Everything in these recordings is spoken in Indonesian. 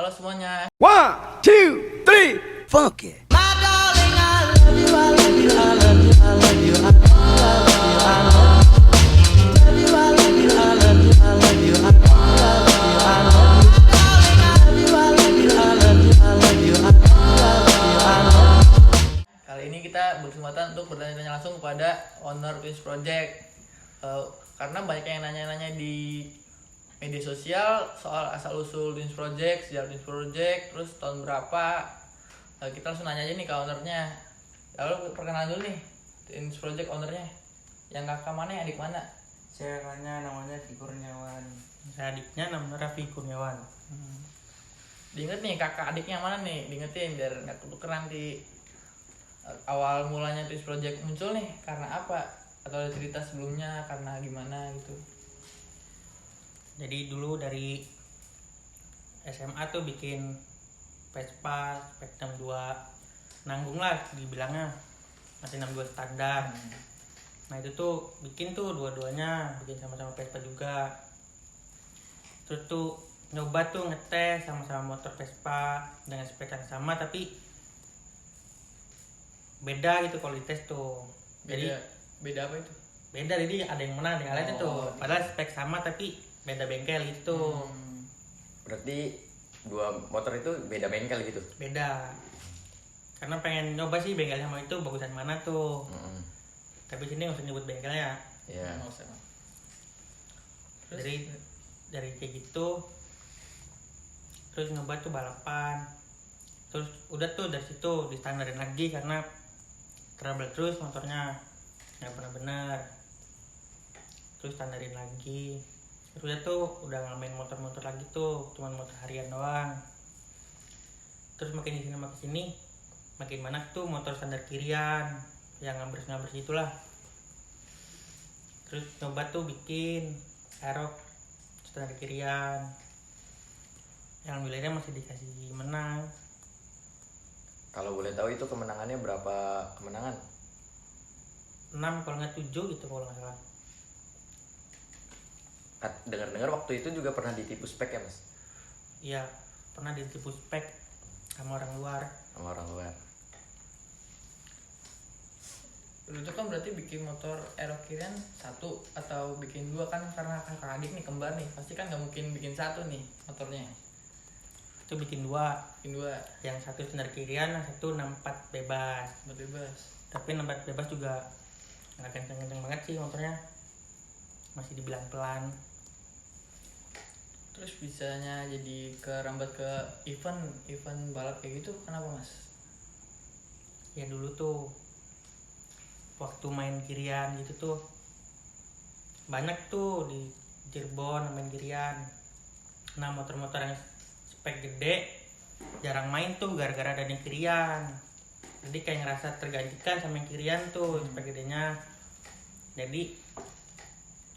Halo semuanya. 1, 2, 3, funky. Kali ini kita berkesempatan untuk bertanya langsung kepada owner Twins Project. Karena banyak yang nanya-nanya di media sosial soal asal-usul Twins Project, sejarah Twins Project, terus tahun berapa. Kita langsung nanya aja nih ke ownernya. Lalu perkenalan dulu nih, Twins Project ownernya. Yang kakak mana, yang adik mana? Saya kakaknya namanya Raffi Kurniawan. Saya adiknya namanya Raffi Kurniawan. Diinget nih kakak adiknya mana nih, diingetin biar nggak ketukeran nanti. Awal mulanya Twins Project muncul nih karena apa? Atau ada cerita sebelumnya karena gimana gitu? Jadi dulu dari SMA tuh bikin Vespa, spek 62 nanggung lah dibilangnya, masih 62 standar. Nah itu tuh bikin tuh dua-duanya, bikin sama-sama Vespa juga. Terus tuh nyoba tuh ngetes sama-sama motor Vespa dengan spek yang sama tapi beda gitu kalau dites tuh. Beda apa itu? Beda, jadi ada yang menang, ada yang lain tuh. Padahal spek sama tapi beda bengkel gitu. Berarti dua motor itu beda bengkel gitu? Beda. Karena pengen nyoba sih bengkel sama itu bagusan mana tuh. Tapi sini nggak usah nyebut bengkelnya. Iya. Nggak usah. Terus? Dari kayak gitu, terus nyoba tuh balapan. Terus udah tuh dari situ distandarin lagi karena trouble terus motornya nggak pernah benar. Terus standarin lagi. Terus udah nggak main motor-motor lagi tuh, cuman motor harian doang. Terus makin sini makin mana tuh motor standar kirian yang ngabers itulah. Terus coba tuh bikin Aerox standar kirian, yang wilayahnya masih dikasih menang. Kalau boleh tahu itu kemenangannya berapa kemenangan? 6 kalau nggak 7 gitu kalau nggak salah. Dengar-dengar waktu itu juga pernah ditipu spek ya mas? Iya, pernah ditipu spek sama orang luar. Sama orang luar. Dulu itu kan berarti bikin motor Aerox kirian satu atau bikin dua kan, karena kakak adik nih kembar nih, pasti kan nggak mungkin bikin satu nih motornya. Itu bikin 2. Bikin dua, Yang satu standar kirian, yang satu 64 bebas. bebas. Tapi 64 bebas juga nggak kenceng-kenceng banget sih motornya, masih dibilang pelan. Terus bisanya jadi kerambat ke event balap kayak gitu, kenapa mas? Ya dulu tuh waktu main kirian gitu tuh banyak tuh di Cirebon main kirian. Nah motor-motor yang spek gede jarang main tuh gara-gara ada yang kirian. Jadi kayak ngerasa tergantikan sama yang kirian tuh spek gedenya. Jadi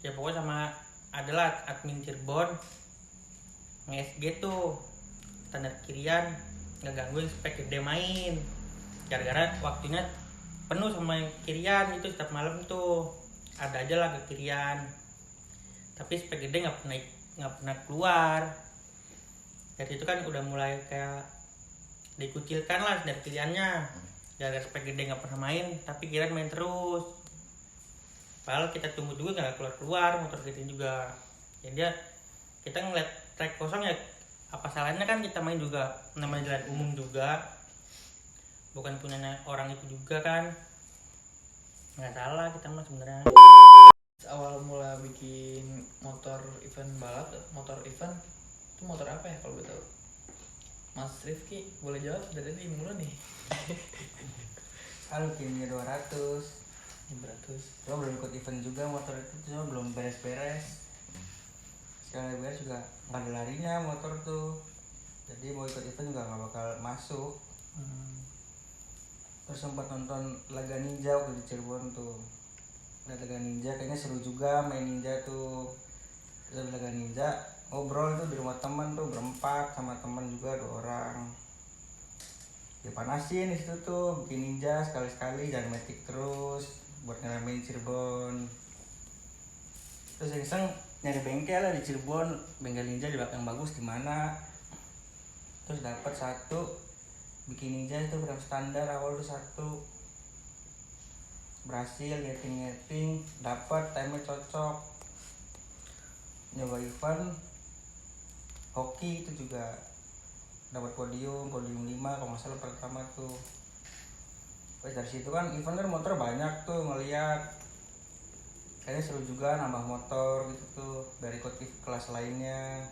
ya pokoknya sama adalah admin Cirebon nge-SG tuh standar kirian nggak gangguin spek gede main, gara-gara waktunya penuh sama yang kirian itu. Setiap malam tuh ada aja lah ke kirian, tapi spek gede nggak pernah keluar. Dari itu kan udah mulai kayak dikucilkan lah dari kiriannya, gara-gara spek gede nggak pernah main tapi kirian main terus. Padahal kita tunggu juga nggak keluar motor gede juga. Jadi kita ngeliat track kosong ya, apa salahnya kan kita main juga, namanya jalan umum juga, bukan punyanya orang itu juga kan, nggak salah kita mah sebenarnya. Awal mula bikin motor event balap, motor event itu motor apa ya kalau betul? Mas Rifki boleh jawab, dari tadi mulu nih. Kan bikinnya 200. 200. Lo belum ikut event juga, motor itu cuma belum beres-beres. Sekali beres juga nggak ada larinya motor tuh. Jadi mau ikut event juga nggak bakal masuk. Terus sempat nonton Laga Ninja waktu di Cirebon tuh. Laga Ninja kayaknya seru juga, main ninja tuh. Terus Laga Ninja ngobrol tuh di rumah teman tuh berempat, sama teman juga 2 orang. Dipanasin di situ tuh, bikin ninja sekali-sekali dan metik terus buat ngeramein Cirebon. Terus iseng nyari bengkel lah di Cirebon, bengkel ninja yang bagus di mana. terus dapat satu, bikin ninja itu frame standar awal tuh satu, berhasil nyeting dapat, time cocok. Nyoba event hoki itu juga dapat podium 5 kalau nggak salah pertama tuh. Terus dari situ kan event kan motor banyak tuh, ngeliat kayaknya seru juga nambah motor gitu tuh dari ikut kelas lainnya.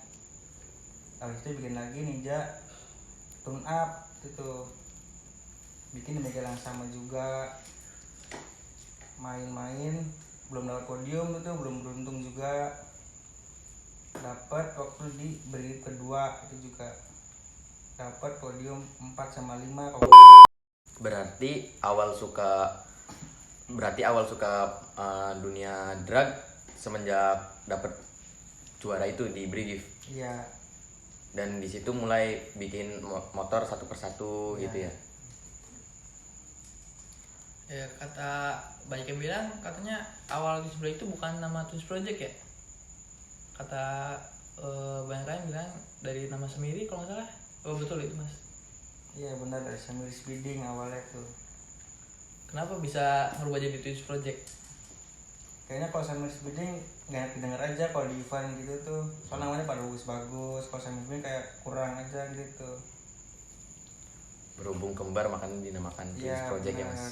Habis itu bikin lagi Ninja tune up gitu, bikin di meja yang sama juga, main-main belum dapat podium itu, belum beruntung juga. Dapat waktu di break kedua itu juga dapat podium 4 sama 5 kalau Berarti awal suka dunia drag semenjak dapat juara itu di Brigif. iya. Dan di situ mulai bikin motor satu persatu Ya. gitu ya. Ya, kata banyak yang bilang katanya awal Twins Project itu bukan nama Twins Project ya. Kata banyak yang bilang dari nama sendiri kalau nggak salah. Oh betul itu mas. Iya benar, dari Samir Speeding awalnya tuh. Kenapa bisa merubah jadi Twins Project? Kayaknya kalau Samir Speeding nggak enak didengar aja kalau di event gitu tuh. Soalnya namanya pada bagus-bagus, kalau Samir Speeding kayak kurang aja gitu. Berhubung kembar makanya dinamakan Twins Iya Project ya benar. mas.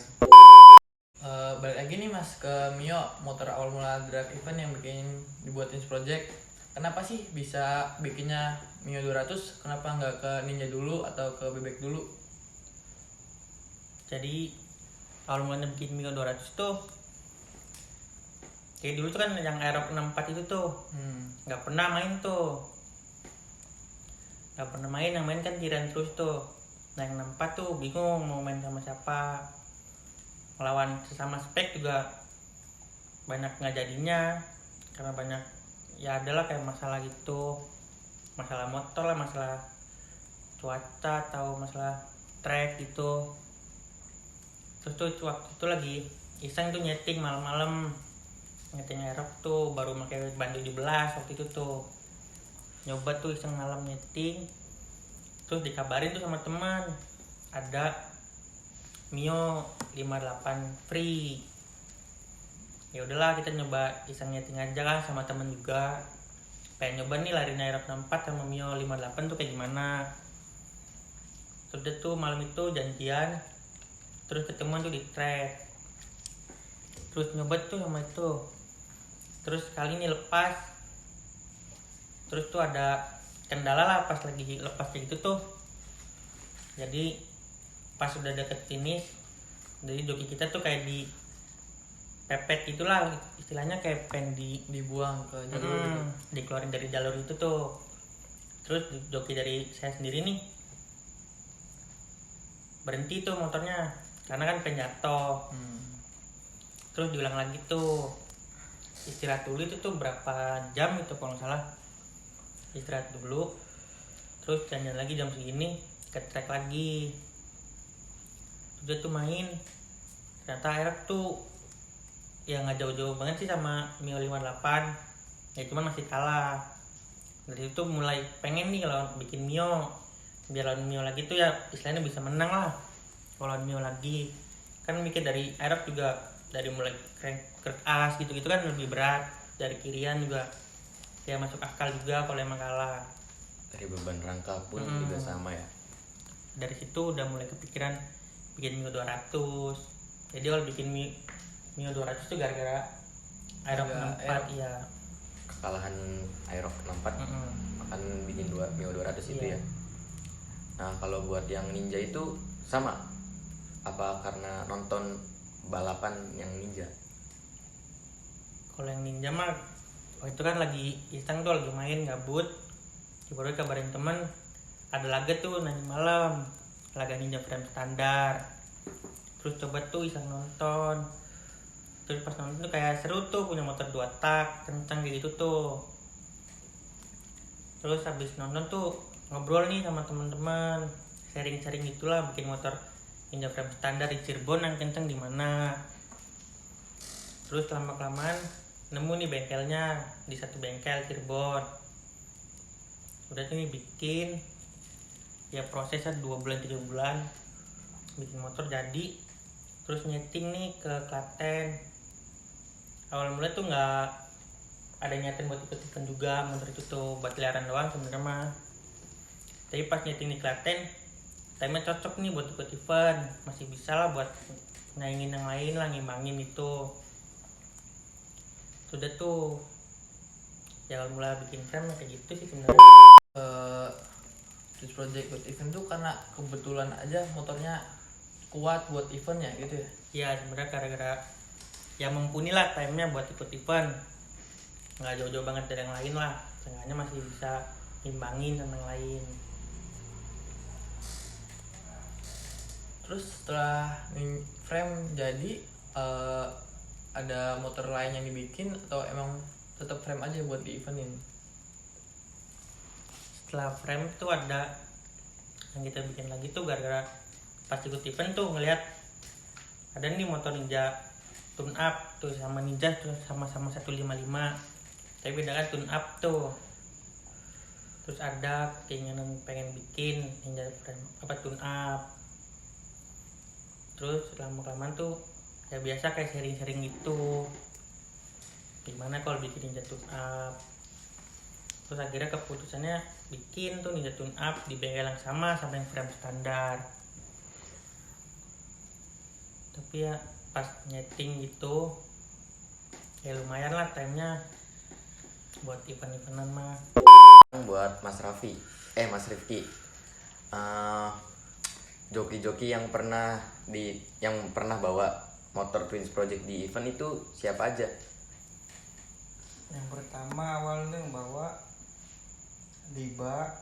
Balik lagi nih mas ke Mio, motor awal mula drag event yang bikin dibuat Twins Project. Kenapa sih bisa bikinnya Mio 200? Kenapa nggak ke Ninja dulu atau ke Bebek dulu? Jadi awal mulanya bikin Mio 200 tuh kayak dulu tuh kan yang Aerox 64 itu tuh nggak pernah main tuh, yang main kan Kiran terus tuh. Nah yang 64 tuh bingung mau main sama siapa, melawan sesama spek juga banyak nggak jadinya karena banyak ya adalah kayak masalah gitu, masalah motor lah, masalah cuaca atau masalah track gitu. Terus tuh waktu itu lagi iseng tuh nyeting malam-malam, nyeting Aerox tuh baru pakai ban 17 waktu itu tuh, nyoba tuh iseng malam nyeting. Terus dikabarin tuh sama teman ada Mio 58 free. Ya udahlah kita nyoba iseng nyeting aja lah sama temen juga, pengen nyoba nih lari Aerox 64 sama Mio 58 tuh kayak gimana. Terus dia tuh malam itu janjian, terus ketemuan tuh di track, terus nyoba tuh sama itu. Terus kali ini lepas, terus tuh ada kendala lah pas lagi lepas kayak gitu tuh. Jadi pas udah deket finish, jadi joki kita tuh kayak di pepet itulah istilahnya, kayak pengen Dibuang ke jalur gitu. dikeluarin dari jalur itu tuh. Terus joki dari saya sendiri nih berhenti tuh motornya karena kan pengen jatuh. Terus diulang lagi tuh, istirahat dulu itu tuh berapa jam itu kalau nggak salah, istirahat dulu terus jalan lagi jam segini ke track lagi. Terus dia tuh main, ternyata Aerox tuh ya nggak jauh-jauh banget sih sama Mio 58 ya, cuman masih kalah. Dari itu mulai pengen nih kalau bikin Mio biar lawan Mio lagi tuh ya istilahnya bisa menang lah kalau lawan Mio lagi. Kan mikir dari Aerox juga dari mulai crank as gitu-gitu kan lebih berat, dari kirian juga ya masuk akal juga kalau emang kalah. Dari beban rangka pun juga sama ya. Dari situ udah mulai kepikiran bikin Mio 200. Jadi kalau bikin Mio 200 tuh gara-gara Aerox 64 ya. Kekalahan Aerox 64 akan bikin Mio 200 itu Iya. ya. Nah kalau buat yang Ninja itu sama? Apa karena nonton balapan yang Ninja? Kalau yang Ninja mah waktu itu kan lagi iseng tuh, lagi main gabut, baru kabarin temen ada laga tuh nanti malam, laga Ninja frame standar. Terus coba tuh iseng nonton, terus pas nonton tuh kayak seru tuh, punya motor 2 tak kencang kayak gitu tuh. Terus habis nonton tuh ngobrol nih sama teman-teman, sharing-sharing gitulah bikin motor Ninja frame standar di Cirebon yang kenceng di mana. Terus lama-kelamaan nemu nih bengkelnya di satu bengkel Cirebon. Udah tuh nih bikin ya prosesnya 2 bulan 3 bulan bikin motor jadi. Terus nyeting nih ke Klaten. Awal mulai tuh nggak ada nyeting buat ikut event juga, motor itu tuh buat keliaran doang sebenarnya mah. Tapi pas nyeting di Klaten, timenya cocok nih buat ikut event, masih bisa lah buat nyaingin yang lain lah, ngimbangin itu. Sudah tuh ya awal mulai bikin frame kayak gitu sih sebenarnya. Twins Project buat event tuh karena kebetulan aja motornya kuat buat eventnya gitu ya. Ya sebenarnya gara-gara ya mumpuni lah timenya buat ikut event, nggak jauh-jauh banget dari yang lain lah, seenggaknya masih bisa imbangin sama yang lain. Terus setelah frame jadi ada motor lain yang dibikin atau emang tetap frame aja buat di eventin? Setelah frame tuh ada yang kita bikin lagi tuh gara-gara pas ikut event tuh ngelihat ada nih motor Ninja tune up tuh sama Ninja tuh sama-sama 155, tapi beda kan tune up tuh. Terus ada keinginan pengen bikin Ninja frame tune up. Terus lama-kelamaan tuh ya biasa kayak sharing-sharing gitu, gimana kalau bikin Ninja tune up. Terus akhirnya keputusannya bikin tuh Ninja tune up di bengkel yang sama yang frame standar. Tapi ya pas nyeting gitu ya lumayan lah timenya buat event-eventan mah. Buat Mas Rifki, joki-joki yang pernah bawa motor Twins Project di event itu siapa aja? Yang pertama awalnya bawa Diba,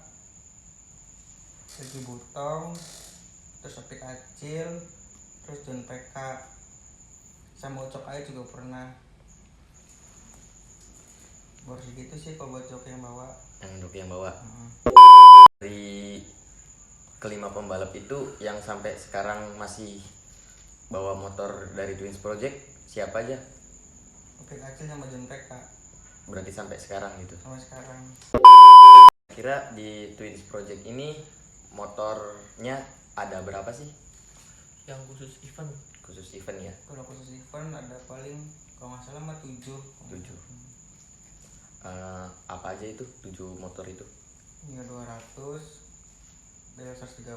Ricky Butong, terus Opik Acil, terus John PK, sama Ucok Air juga pernah. Baru segitu sih kalau buat joki yang bawa. Dari kelima pembalap itu yang sampai sekarang masih bawa motor dari Twins Project siapa aja? Opik Acil sama John PK. Berarti sampai sekarang gitu. Sama sekarang. Kira di Twins Project ini motornya ada berapa sih? Yang khusus event? Khusus event ya? Kalau khusus event ada paling kalau nggak salah mah 7. 7. Apa aja itu 7 motor itu? Ini 200, Bel 130,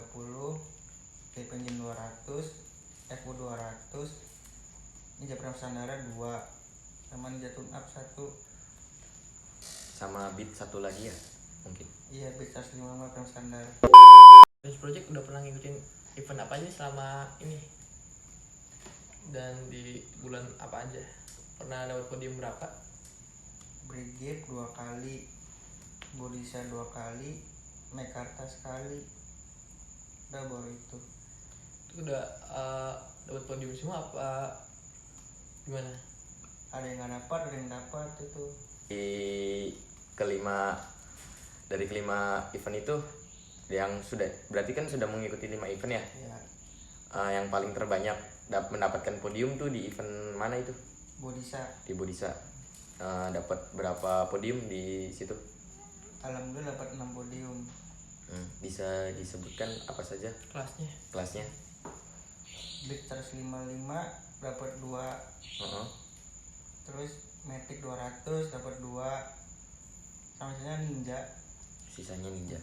Tape Engine 200, FU 200, ini Japram Sandara 2, sama Ninja Tune Up 1. Sama Beat satu lagi ya mungkin? Iya, Beat 155 Japram Standar. Twins Project udah pernah ngikutin event apa aja selama ini? Dan di bulan apa aja? Pernah dapat podium berapa? Brigade 2 kali, Bodisa 2 kali, Mekarta sekali. Udah baru itu. Itu udah dapat podium semua apa gimana? Ada yang nggak dapat, ada yang dapat itu. Dari kelima event itu yang sudah berarti kan sudah mengikuti 5 event ya? Ya, Yang paling terbanyak mendapatkan podium tuh di event mana itu? Bodisa. Di Bodisa. Dapat berapa podium di situ? Alhamdulillah dapat 6 podium. Bisa disebutkan apa saja Kelasnya? kelasnya? Beat 155 dapat 2. Terus Matic 200 dapat 2. Sama sisanya Ninja. Sisanya Ninja.